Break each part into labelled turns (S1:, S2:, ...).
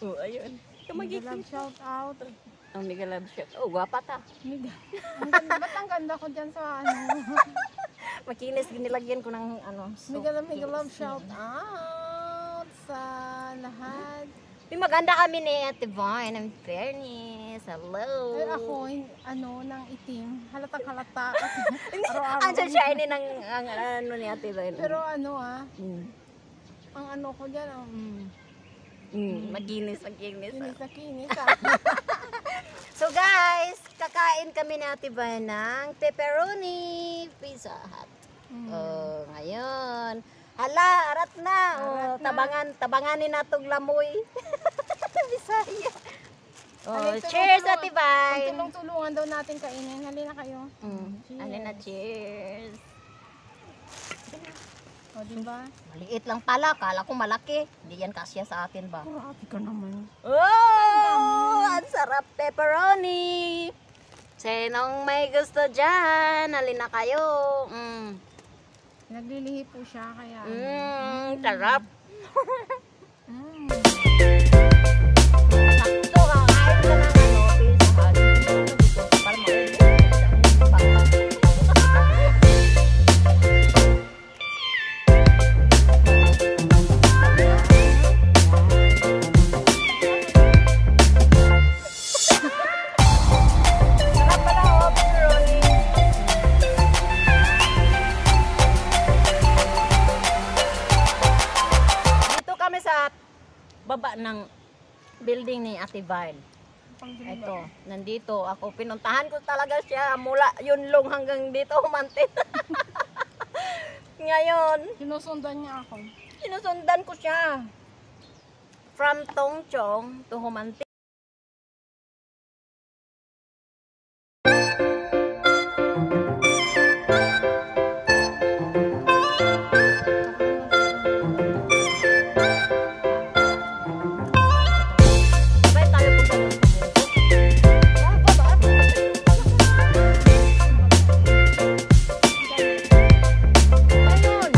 S1: Oh, ayun.
S2: Mega love shout out.
S1: Ang mega love shot. Oh, gwapa ta.
S2: Mega. Ang ganda, ba't ang ganda ko dyan sa ano?
S1: Makinis, ginilagyan ko ng ano.
S2: Mega love shout out sa lahat.
S1: May maganda kami ni Ate Vine. Ang fairness. Hello.
S2: Ay, ako, ano, ng itim. Halatang halata. Araw-araw.
S1: Ang shiny ng ang, ano ni Ate Vine.
S2: Pero ano
S1: Mm.
S2: ang ano ko dyan,
S1: Maginis.
S2: kinis na kinis.
S1: So guys, kakain kami ni Ate Vine ng pepperoni Pizza Hut. Ngayon. Hala, arat na.
S2: Arat na.
S1: Tabanganin natong lamoy. Bisaya.
S2: Halin,
S1: Cheers Ate Vine.
S2: Tulong-tulungan daw natin kainin. Halina kayo. Cheers.
S1: Alin na, cheers.
S2: O, diba?
S1: Maliit lang pala, kala ko malaki. Hindi yan kasya sa atin ba?
S2: Ate ka naman.
S1: Oh, ang sarap pepperoni. Sinong may gusto dyan? Halin na kayo.
S2: Naglilihi po siya, kaya
S1: Sarap.
S2: Mm.
S1: Sakto, kakain ka ng Pizza Hut. Para maubos. Sarap pala, pepperoni. Dito kami sa baba ng building ni Ate Vine. Ito, nandito ako. Pinuntahan ko talaga siya mula Yunlong hanggang dito Humantin. Ngayon,
S2: Sinusundan niya ako.
S1: sinusundan ko siya. From Tongchong to Humantin. Sabay tayo punta doon sa bundok. Ayun.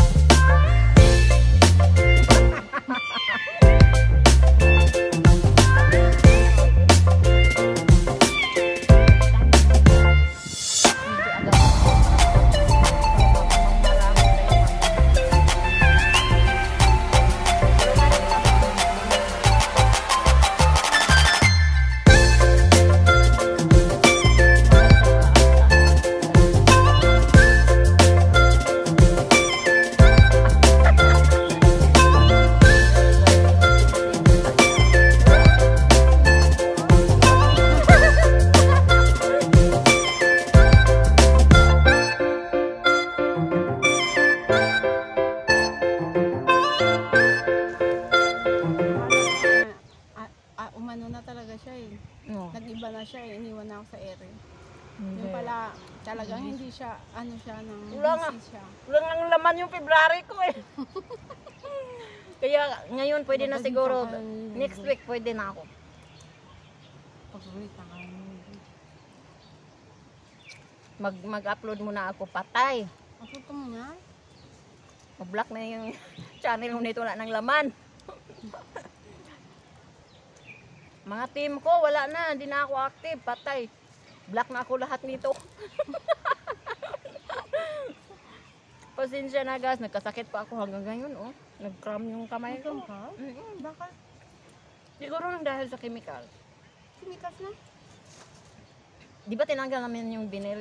S2: Umano na talaga siya eh.
S1: Oh.
S2: Nag-iba na siya eh. Iniwan na ako sa ere. Yung pala, talagang hindi siya, ano siya, nang
S1: Wala nga.
S2: busy siya.
S1: Wala nga laman yung February ko eh. Kaya ngayon pwede na siguro, next week pwede na ako.
S2: Pag-uwi ka nga.
S1: Mag-upload muna ako patay.
S2: Asuto mo na?
S1: Mag-block na yung channel mo nito, wala ng laman. Mga team ko, wala na, hindi na ako active, patay. Block na ako lahat nito. Pasensya na guys, nagkasakit pa ako hanggang ngayon, oh. Nag-cramp yung kamay ko.
S2: Bakit?
S1: Siguro nang dahil sa chemical.
S2: Sinikas na?
S1: Di ba tinanggal namin yung vinyl,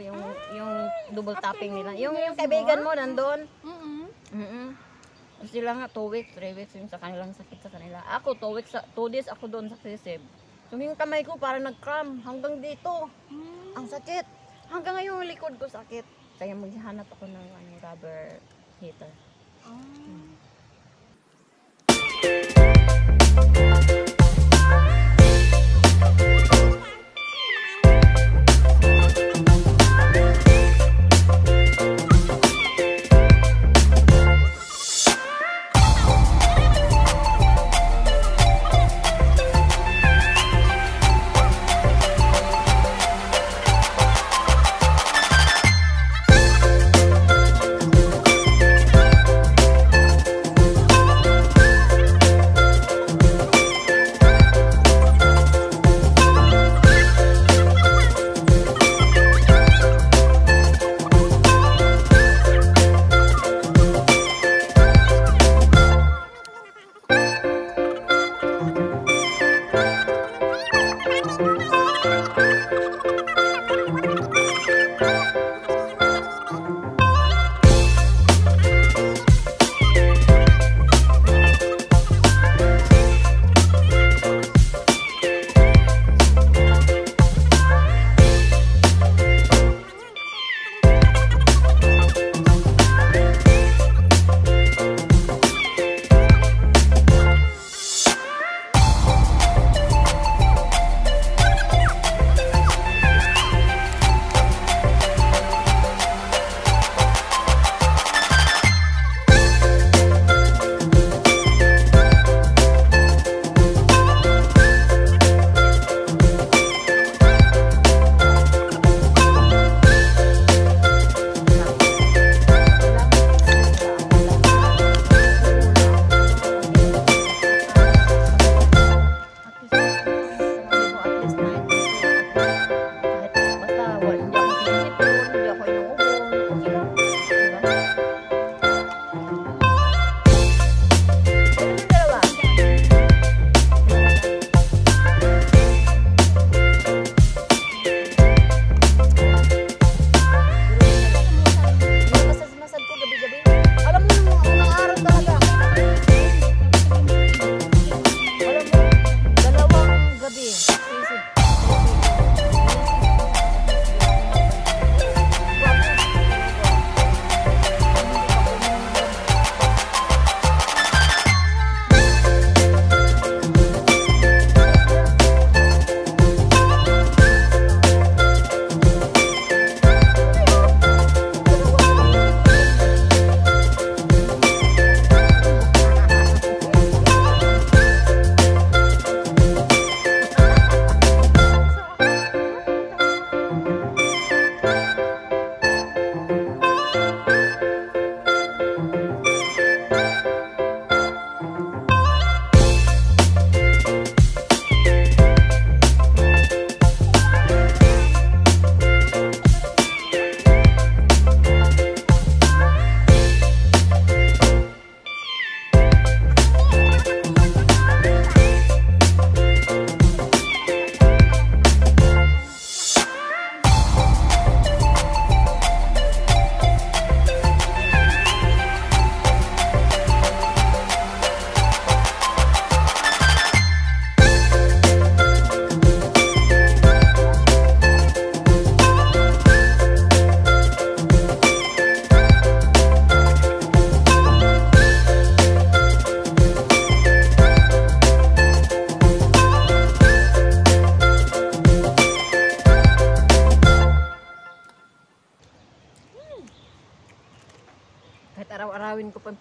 S1: yung double
S2: After
S1: tapping
S2: nung
S1: nila? Yung
S2: vinyl
S1: kaibigan
S2: mo?
S1: mo nandun.
S2: Mm-mm.
S1: Sila nga 2 weeks, 3 weeks yung sa kanilang sakit sa kanila. Ako 2 weeks, 2 days ako doon sa Sisib. So yung kamay ko parang nag-cramp hanggang dito. Ang sakit. Hanggang ngayon yung likod ko sakit. Kaya maghanap ako ng rubber heater.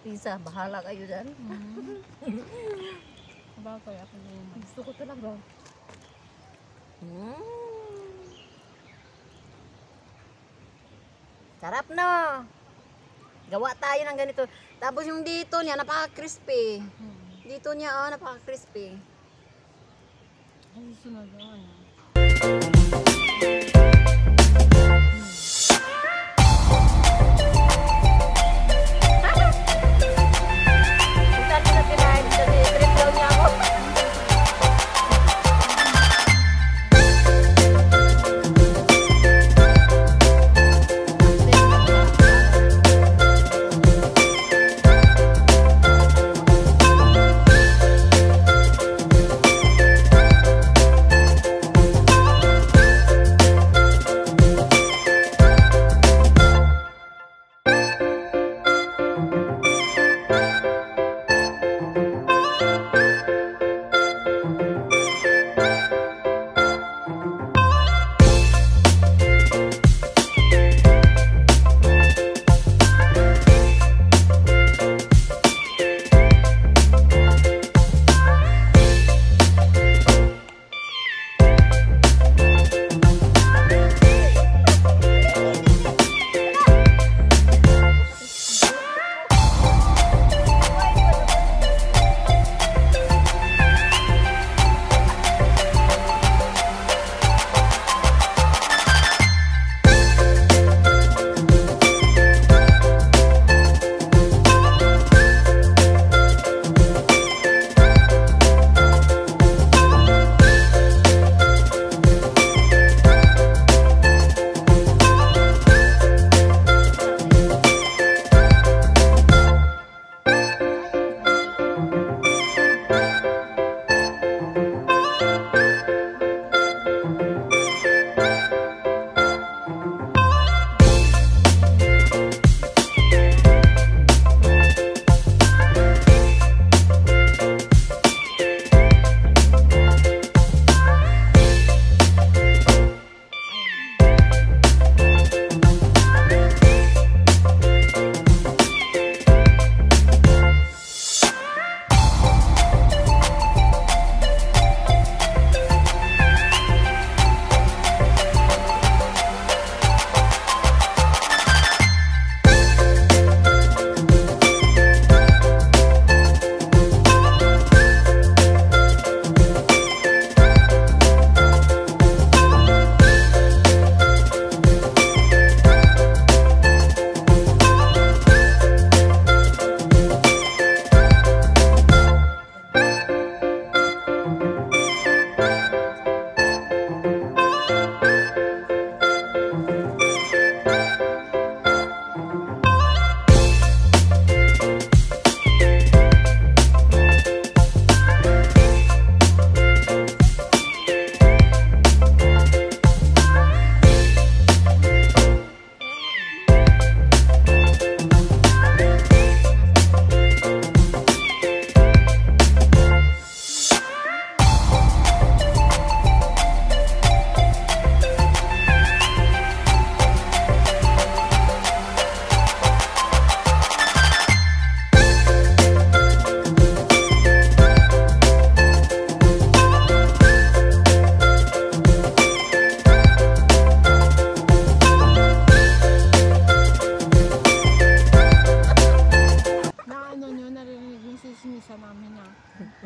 S1: pizza. Bahala kayo dyan.
S2: Bagay ako naman.
S1: Gusto ko talaga. Sarap no. Gawa tayo ng ganito. Tapos yung dito niya, napaka-crispy. Dito niya, napaka-crispy.
S2: Ang sunod ano.
S1: Saan mo na kinain? Kasi trip daw niya ako.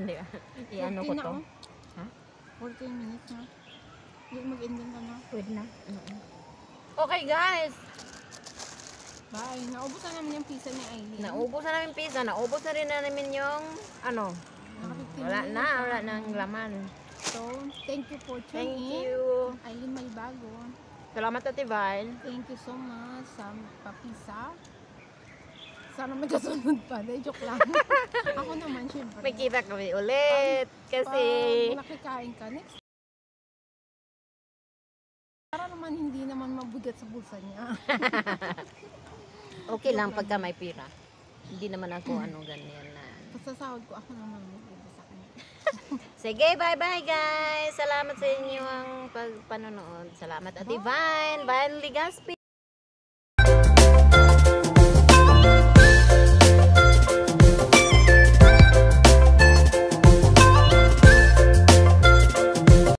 S1: Hindi. I-ano ko
S2: 14 na,
S1: to.
S2: oh.
S1: Ha?
S2: 14 minutes na. Hindi mag-ending ka na.
S1: Pwede na. Okay guys.
S2: Bye. Naubos na namin yung pizza ni Aileen.
S1: Naubos na namin pizza. Naubos na rin na namin yung ano. Wala nang laman.
S2: So, thank you for
S1: Thank
S2: tuning in.
S1: you.
S2: Aileen Malibago.
S1: Salamat Ate Val.
S2: Thank you so much sa papisa. Sana may kasunod pa. De, joke lang. Ako naman, syempre.
S1: May kita kami ulit. Kasi
S2: Pag nakikain ka, next. Para naman hindi naman mabigat sa bulsa niya.
S1: okay lang pagka may pira. Hindi naman ako ano ganyan na.
S2: Basta sahod ko, ako naman magbibigay sa kanya.
S1: Sige, bye-bye guys. Salamat sa inyong panonood. Salamat Ate Vine. Vine Ligaspi.